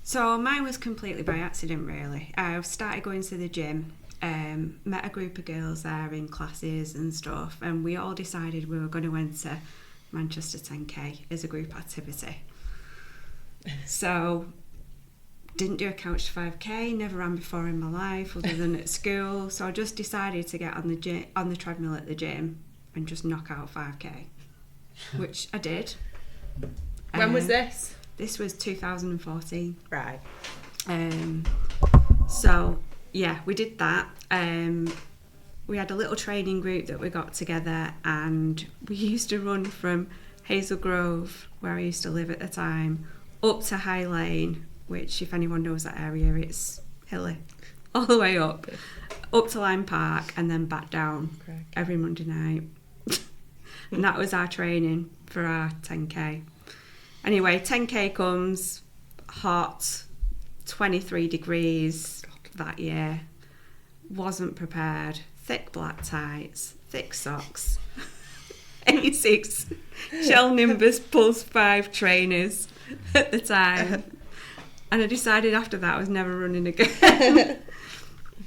Speaker 6: So mine was completely by accident, really. I started going to the gym, met a group of girls there in classes and stuff, and we all decided we were going to enter Manchester 10K as a group activity. So didn't do a couch to 5K, never ran before in my life other than at school, so I just decided to get on the treadmill at the gym and just knock out 5K, which I did.
Speaker 2: When was this?
Speaker 6: This was 2014.
Speaker 2: Right.
Speaker 6: So yeah, we did that. we had a little training group that we got together, and we used to run from Hazel Grove, where I used to live at the time, up to High Lane, which, if anyone knows that area, it's hilly, all the way up to Lime Park, and then back down every Monday night. And that was our training for our 10k. Anyway, 10k comes, hot, 23 degrees that year. Wasn't prepared. Thick black tights, thick socks, 86 Shell Nimbus Pulse 5 trainers at the time. And I decided after that I was never running again.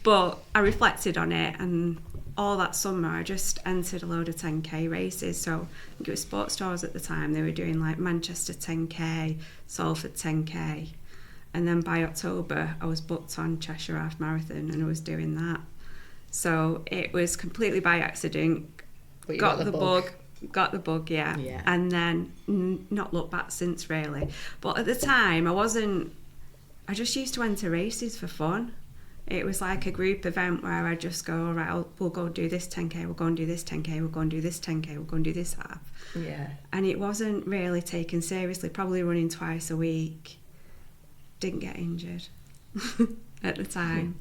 Speaker 6: But I reflected on it, and all that summer I just entered a load of 10k races. So I think it was Sports Stores at the time. They were doing like Manchester 10k, Salford 10k. And then by October I was booked on Cheshire Half Marathon, and I was doing that. So it was completely by accident. Got the bug, yeah. And then not looked back since, really. But at the time I just used to enter races for fun. It was like a group event where I just go, right, we'll go do this 10k, we'll go and do this 10k, we'll go and do this 10k, we'll go and do this half.
Speaker 2: Yeah.
Speaker 6: And it wasn't really taken seriously, probably running twice a week. Didn't get injured at the time.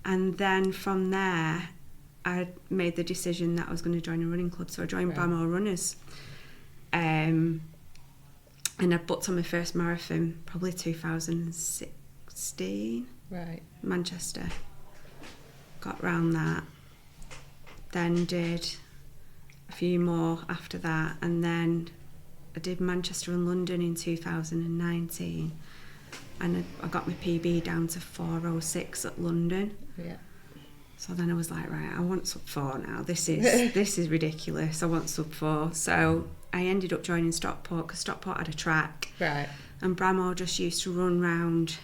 Speaker 6: And then from there, I made the decision that I was going to join a running club. So I joined Bramall Runners. And I booked on my first marathon, probably 2016.
Speaker 2: Right.
Speaker 6: Manchester. Got round that. Then did a few more after that. And then I did Manchester and London in 2019. And I got my PB down to 4:06 at London.
Speaker 2: Yeah.
Speaker 6: So then I was like, right, I want sub 4 now. This is ridiculous. I want sub 4. So I ended up joining Stockport, because Stockport had a track.
Speaker 2: Right.
Speaker 6: And Bramall just used to run round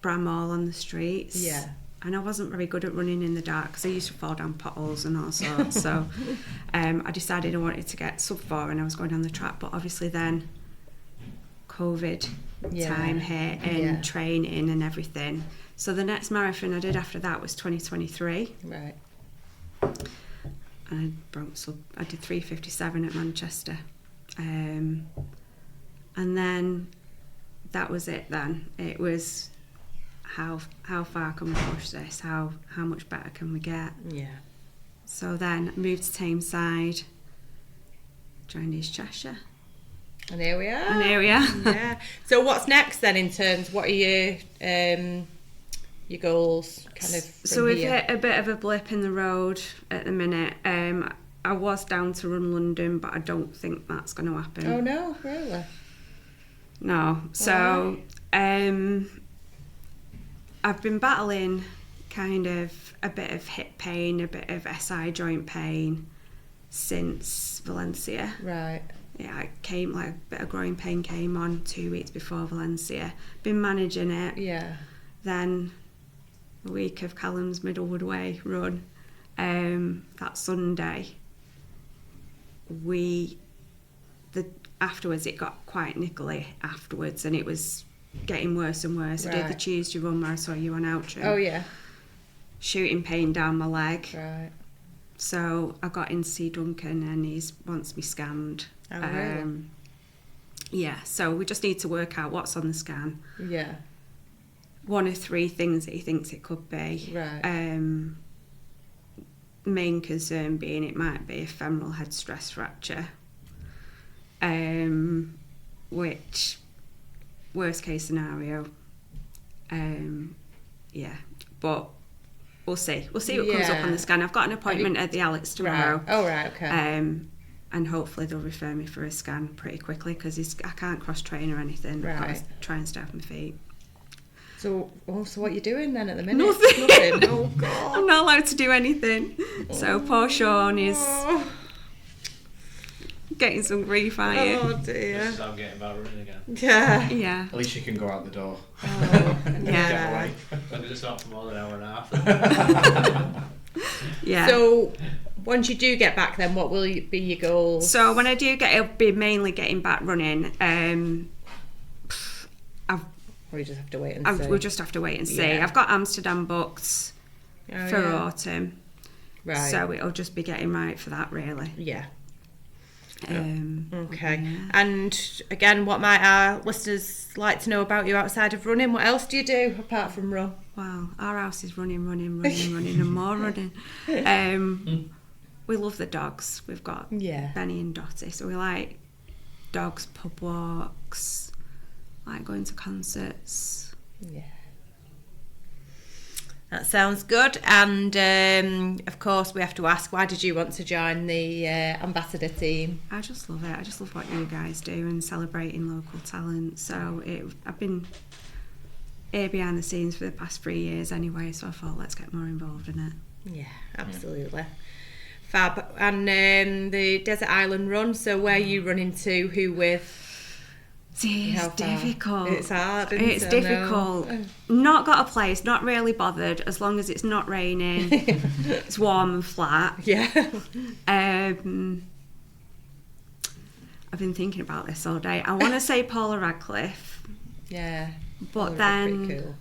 Speaker 6: Bramall on the streets.
Speaker 2: Yeah.
Speaker 6: And I wasn't very good at running in the dark, because I used to fall down potholes and all sorts. So I decided I wanted to get sub 4, and I was going down the track. But obviously then COVID time hit, and training and everything. So the next marathon I did after that was 2023.
Speaker 2: Right.
Speaker 6: And I did 3:57 at Manchester. And then that was it then. It was how far can we push this? How much better can we get?
Speaker 2: Yeah.
Speaker 6: So then I moved to Tameside, joined East Cheshire.
Speaker 2: And here we are.
Speaker 6: Yeah.
Speaker 2: So what's next then in terms, what are your goals kind of from
Speaker 6: So we've
Speaker 2: here?
Speaker 6: hit a bit of a blip in the road at the minute. I was down to run London, but I don't think that's going to happen.
Speaker 2: Oh no, really?
Speaker 6: No. So I've been battling kind of a bit of hip pain, a bit of SI joint pain since Valencia.
Speaker 2: Right.
Speaker 6: Yeah, a bit of growing pain came on 2 weeks before Valencia. Been managing it.
Speaker 2: Yeah.
Speaker 6: Then a week of Callum's Middlewood Way run. That Sunday, afterwards it got quite niggly afterwards, and it was getting worse and worse. I did the Tuesday run where I saw you on Outram.
Speaker 2: Oh yeah.
Speaker 6: Shooting pain down my leg.
Speaker 2: Right.
Speaker 6: So I got in to see Duncan, and he wants me scanned.
Speaker 2: Oh, really?
Speaker 6: Yeah, so we just need to work out what's on the scan.
Speaker 2: Yeah.
Speaker 6: One of 3 things that he thinks it could be.
Speaker 2: Right.
Speaker 6: Main concern being it might be a femoral head stress fracture. Which, worst case scenario. Yeah, but we'll see. We'll see what comes up on the scan. I've got an appointment at the Alex tomorrow.
Speaker 2: Right. Oh, right, okay.
Speaker 6: And hopefully they'll refer me for a scan pretty quickly, because I can't cross train or anything.
Speaker 2: Right.
Speaker 6: I've got to try and stay off my feet.
Speaker 2: So what are you doing then at the minute?
Speaker 6: Nothing.
Speaker 2: Oh God.
Speaker 6: I'm not allowed to do anything. So poor Sean is getting some grief, aren't you?
Speaker 2: Oh dear.
Speaker 3: This is how I'm getting back running again.
Speaker 2: Yeah.
Speaker 6: Yeah.
Speaker 1: At least you can go out the door.
Speaker 2: Oh,
Speaker 6: Yeah.
Speaker 1: Get away.
Speaker 3: I'm just not for more than an hour and a half.
Speaker 6: Yeah.
Speaker 2: So once you do get back, then what will be your goals?
Speaker 6: So when I do get, it'll be mainly getting back running.
Speaker 2: Or you just have to wait and see.
Speaker 6: We'll just have to wait and see.
Speaker 2: Yeah.
Speaker 6: I've got Amsterdam booked for autumn.
Speaker 2: Right.
Speaker 6: So it'll just be getting right for that, really.
Speaker 2: Yeah.
Speaker 6: Okay.
Speaker 2: Yeah. And again, what might our listeners like to know about you outside of running? What else do you do apart from run?
Speaker 6: Well, our house is running, and more running. We love the dogs. We've got Benny and Dottie, so we like dogs, pub walks, like going to concerts.
Speaker 2: Yeah. That sounds good. And of course, we have to ask, why did you want to join the ambassador team?
Speaker 6: I just love it. I just love what you guys do and celebrating local talent. So I've been here behind the scenes for the past 3 years anyway, so I thought, let's get more involved in it.
Speaker 2: Yeah, absolutely. Fab. And the Desert Island Run, so where are you running to? Who with?
Speaker 6: See, it's difficult.
Speaker 2: It's hard, isn't
Speaker 6: It's
Speaker 2: it?
Speaker 6: difficult. Not got a place, not really bothered, as long as it's not raining, it's warm and flat.
Speaker 2: Yeah.
Speaker 6: I've been thinking about this all day. I want to say Paula Radcliffe.
Speaker 2: Yeah.
Speaker 6: But
Speaker 2: Pretty
Speaker 6: then
Speaker 2: cool.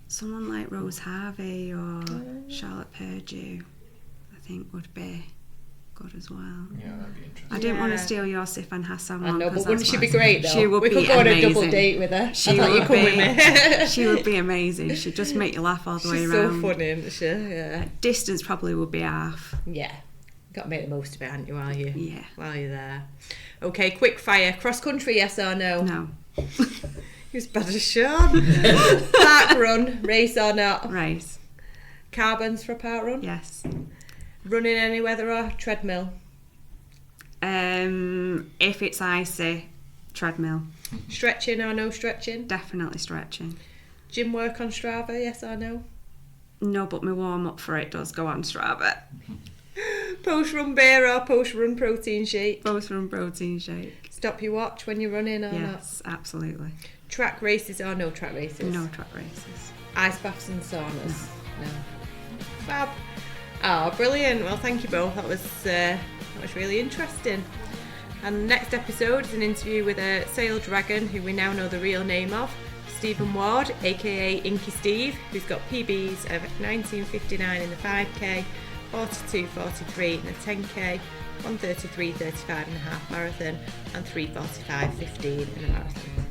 Speaker 6: someone like Rose Harvey or Charlotte Purdue, I think would be good as well.
Speaker 1: Yeah, that'd be interesting.
Speaker 6: I didn't want to steal your Sifan Hassan
Speaker 2: I
Speaker 6: one.
Speaker 2: know,
Speaker 6: 'cause
Speaker 2: but wouldn't
Speaker 6: that's
Speaker 2: she
Speaker 6: what
Speaker 2: be
Speaker 6: I said.
Speaker 2: great though?
Speaker 6: She would
Speaker 2: we
Speaker 6: be
Speaker 2: could go on a
Speaker 6: amazing.
Speaker 2: double date with her.
Speaker 6: She
Speaker 2: I thought
Speaker 6: would
Speaker 2: you'd come with me.
Speaker 6: She would be amazing. She'd just make you laugh all the way
Speaker 2: She's
Speaker 6: around.
Speaker 2: so funny, isn't she? Yeah.
Speaker 6: Distance probably would be half.
Speaker 2: Yeah. Got to make the most of it, haven't you,
Speaker 6: Yeah.
Speaker 2: while you're there. Okay, quick fire. Cross country, yes or no?
Speaker 6: No.
Speaker 2: Who's bad as Sean? Park run, race or not?
Speaker 6: Race.
Speaker 2: Carbons for a park run?
Speaker 6: Yes.
Speaker 2: Running any weather or treadmill?
Speaker 6: If it's icy, treadmill.
Speaker 2: Stretching or no stretching?
Speaker 6: Definitely stretching.
Speaker 2: Gym work on Strava, yes or no?
Speaker 6: No, but my warm up for it does go on Strava.
Speaker 2: Post run beer or post run protein shake?
Speaker 6: Both from protein shake.
Speaker 2: Stop your watch when you're running or not?
Speaker 6: Yes, absolutely.
Speaker 2: Track races or no track races?
Speaker 6: No track races.
Speaker 2: Ice baths and saunas? No. Fab. Oh, brilliant. Well, thank you both. That was really interesting. And next episode is an interview with a Sail Dragon, who we now know the real name of, Stephen Ward, aka Inky Steve, who's got PBs of 19:59 in the 5k, 42:43 in the 10k, 1:33:35 in the half marathon, and 3:45:15 in the marathon.